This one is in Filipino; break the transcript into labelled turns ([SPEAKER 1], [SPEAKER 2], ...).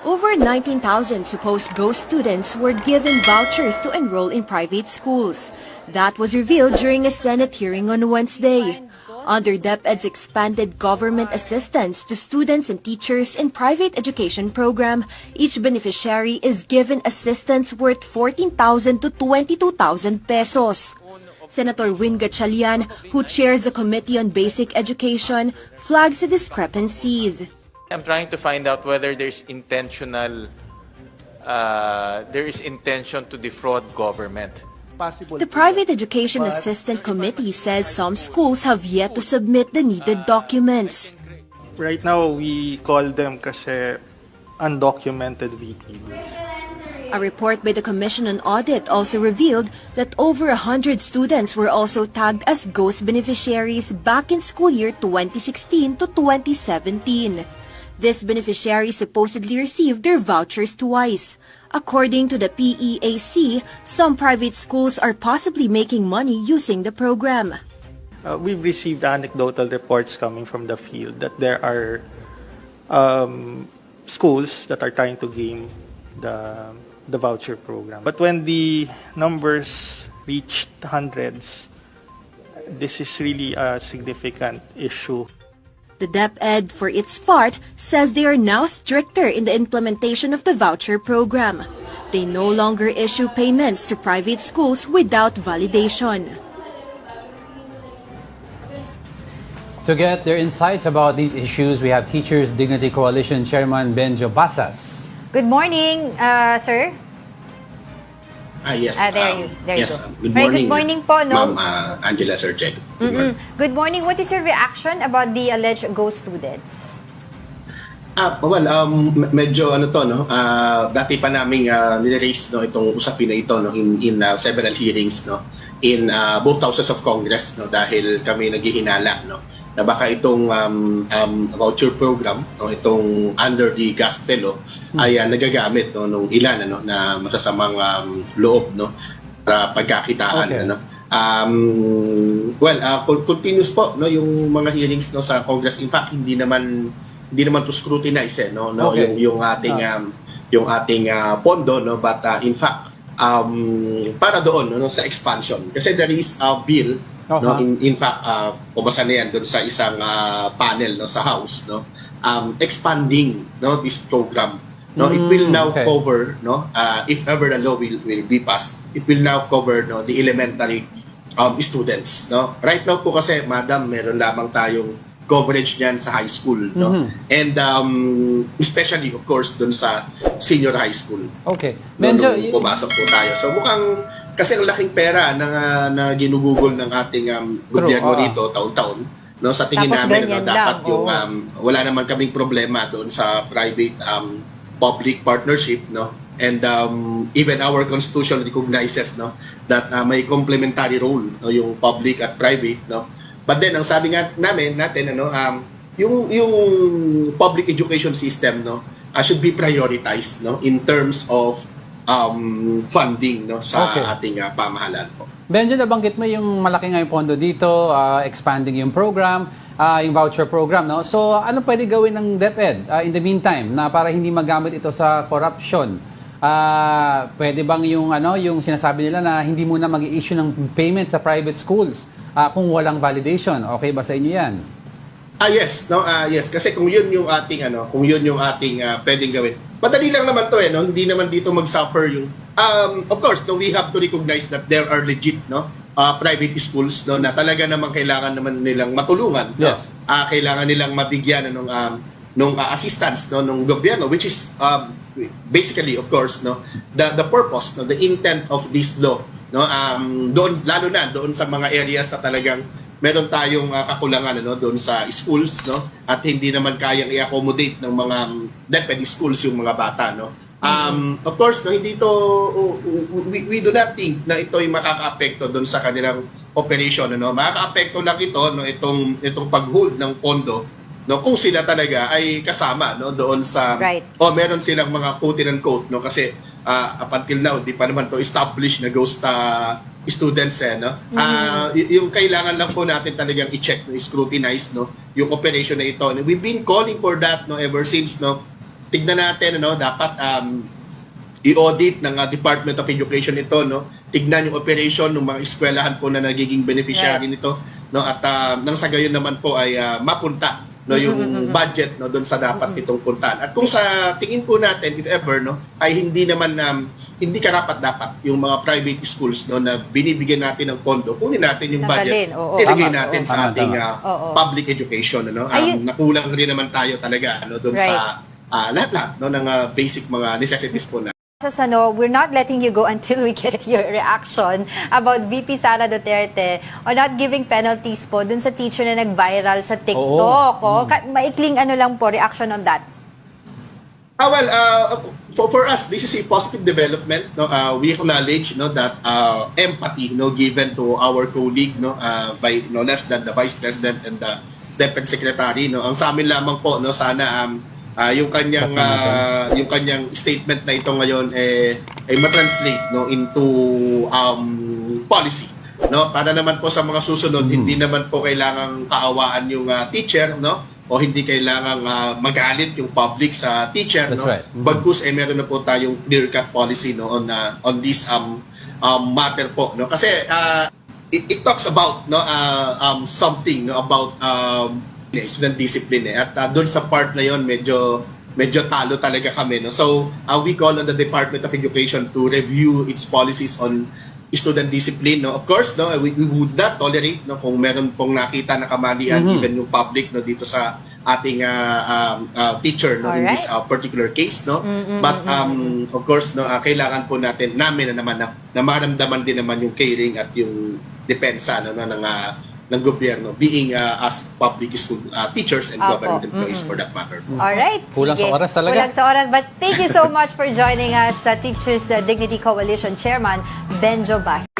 [SPEAKER 1] Over 19,000 supposed ghost students were given vouchers to enroll in private schools. That was revealed during a Senate hearing on Wednesday. Under DepEd's expanded government assistance to students and teachers in private education program, each beneficiary is given assistance worth 14,000 to 22,000 pesos. Senator Win Gatchalian, who chairs the Committee on Basic Education, flags the discrepancies.
[SPEAKER 2] I'm trying to find out whether there is intention to defraud government.
[SPEAKER 1] The Private Education Assistant Committee says some schools have yet to submit the needed documents.
[SPEAKER 3] Right now, we call them kasi undocumented VTBs.
[SPEAKER 1] A report by the Commission on Audit also revealed that over 100 students were also tagged as ghost beneficiaries back in school year 2016 to 2017. These beneficiaries supposedly received their vouchers twice. According to the PEAC, some private schools are possibly making money using the program.
[SPEAKER 3] We've received anecdotal reports coming from the field that there are schools that are trying to game the voucher program. But when the numbers reached hundreds, this is really a significant issue.
[SPEAKER 1] The DepEd, for its part, says they are now stricter in the implementation of the voucher program. They no longer issue payments to private schools without validation.
[SPEAKER 4] To get their insights about these issues, we have Teachers Dignity Coalition Chairman Benjo Basas.
[SPEAKER 5] Good morning, sir.
[SPEAKER 6] Yes.
[SPEAKER 5] There you
[SPEAKER 6] yes,
[SPEAKER 5] go.
[SPEAKER 6] Good
[SPEAKER 5] Right,
[SPEAKER 6] morning,
[SPEAKER 5] good morning po, no?
[SPEAKER 6] Ma'am Angela Sergey.
[SPEAKER 5] Good morning. What is your reaction about the alleged ghost students?
[SPEAKER 6] Medyo ano to, no? Dati pa naming nire-raise no itong usapin na ito no in several hearings no in both houses of Congress no dahil kami naghihinala no na baka itong voucher program no itong under the GASTE law ay nagagamit no nung ilan ano na masasamang loob no para pagkakitaan
[SPEAKER 4] Okay.
[SPEAKER 6] ano. Continuous po no yung mga hearings no sa Congress. In fact, hindi naman to scrutinize no
[SPEAKER 4] Okay.
[SPEAKER 6] yung ating pondo no but in fact para doon no sa expansion kasi there is a bill no in fact pabasa na yan doon sa isang panel no sa House no expanding no this program no it will now
[SPEAKER 4] okay.
[SPEAKER 6] cover no if ever the law will be passed, it will now cover no the elementary students no. Right now po kasi madam meron lamang tayong coverage niyan sa high school no and especially of course doon sa senior high school.
[SPEAKER 4] Okay.
[SPEAKER 6] Medyo pumasok po tayo. So mukhang kasi ang laking pera na ginugugol ng ating gobyerno dito taon-taon no sa tingin
[SPEAKER 5] Tapos
[SPEAKER 6] namin no,
[SPEAKER 5] ganyan
[SPEAKER 6] dapat
[SPEAKER 5] lang,
[SPEAKER 6] yung wala naman kaming problema doon sa private public partnership no and even our constitution recognizes no that may complementary role no yung public at private no. But then ang sabi nga natin ano yung public education system no should be prioritized no in terms of funding no sa ating pamahalaan po.
[SPEAKER 4] Benjo, nabanggit mo yung malaki nga yung pondo dito, expanding yung program, yung voucher program, no? So, ano pwede gawin ng DepEd in the meantime na para hindi magamit ito sa corruption? Pwede bang yung sinasabi nila na hindi muna mag-i-issue ng payment sa private schools kung walang validation? Okay ba sa inyo yan?
[SPEAKER 6] Yes, no, yes, kasi kung yun yung ating pwedeng gawin. Madali lang naman to no, hindi naman dito mag-suffer yung of course, no, we have to recognize that there are legit no private schools no na talaga naman kailangan naman nilang matulungan,
[SPEAKER 4] Yes.
[SPEAKER 6] no. Kailangan nilang mabigyan nung assistance no nung gobyerno which is basically of course no the purpose no the intent of this law no doon lalo na doon sa mga areas na talagang meron tayong kakulangan ano doon sa schools no at hindi naman kayang i-accommodate ng mga DepEd schools yung mga bata no. Of course no hindi ito we do not think na ito ay makakaapekto doon sa kanilang operation ano. Makakaapekto lang ito no itong pag-hold ng pondo no kung sila talaga ay kasama no doon sa meron silang mga quote and quote no kasi up until now di pa naman to established na ghost students no. Yung kailangan lang po natin talagang i-check no, scrutinize no yung operation na ito. And we've been calling for that no ever since no tignan natin, ano, dapat i-audit ng Department of Education ito, no? Tignan yung operation ng mga eskwelahan po na nagiging beneficiary nito, no? At nang sa gayon naman po ay mapunta, no, yung budget, no, doon sa dapat itong puntahan. At kung sa tingin po natin, if ever, no, ay hindi naman hindi karapat-dapat yung mga private schools, no, na binibigyan natin ng pondo, kunin natin yung budget,
[SPEAKER 5] Tanggalin, oo.
[SPEAKER 6] ilagay
[SPEAKER 4] Tama,
[SPEAKER 6] natin
[SPEAKER 4] oo.
[SPEAKER 6] sa
[SPEAKER 4] Tama,
[SPEAKER 6] ating
[SPEAKER 5] Oo.
[SPEAKER 6] public education, ano?
[SPEAKER 5] Ayun.
[SPEAKER 6] Nakulang rin naman tayo talaga, no, doon sa lahat-lahat, no, ng basic mga necessities po na.
[SPEAKER 5] We're not letting you go until we get your reaction about VP Sara Duterte on not giving penalties po dun sa teacher na nag-viral sa TikTok. Maikling ano lang po, reaction on that.
[SPEAKER 6] For us, this is a positive development. No, we acknowledge, no, that empathy, no, given to our colleague, no, by no less than the Vice President and the Deputy Secretary. No, ang sa amin lamang po, no, sana yung kanyang statement na ito ngayon ay matranslate, no, into policy, no, para naman po sa mga susunod hindi naman po kailangang kaawaan yung teacher, no, o hindi kailangang magalit yung public sa teacher.
[SPEAKER 4] That's
[SPEAKER 6] no,
[SPEAKER 4] right.
[SPEAKER 6] bagkus meron na po tayong clear cut policy, no, on this matter po, no, kasi it talks about, no, something, no, about student discipline, at doon sa part na yon medyo talo talaga kami, no. So we call on the Department of Education to review its policies on student discipline, no. Of course, no, we would not tolerate, no, kung meron pong nakita na kamalian even yung public, no, dito sa ating teacher, no, in this particular case, no. But of course, no, kailangan po namin na naman na maramdaman din naman yung caring at yung depensa, no, ng gobyerno, being as public school teachers and government employees for that matter.
[SPEAKER 5] Alright.
[SPEAKER 4] Kulang sa
[SPEAKER 5] sige.
[SPEAKER 4] oras talaga.
[SPEAKER 5] Kulang sa oras. But thank you so much for joining us, Teachers Dignity Coalition Chairman Benjo Bas.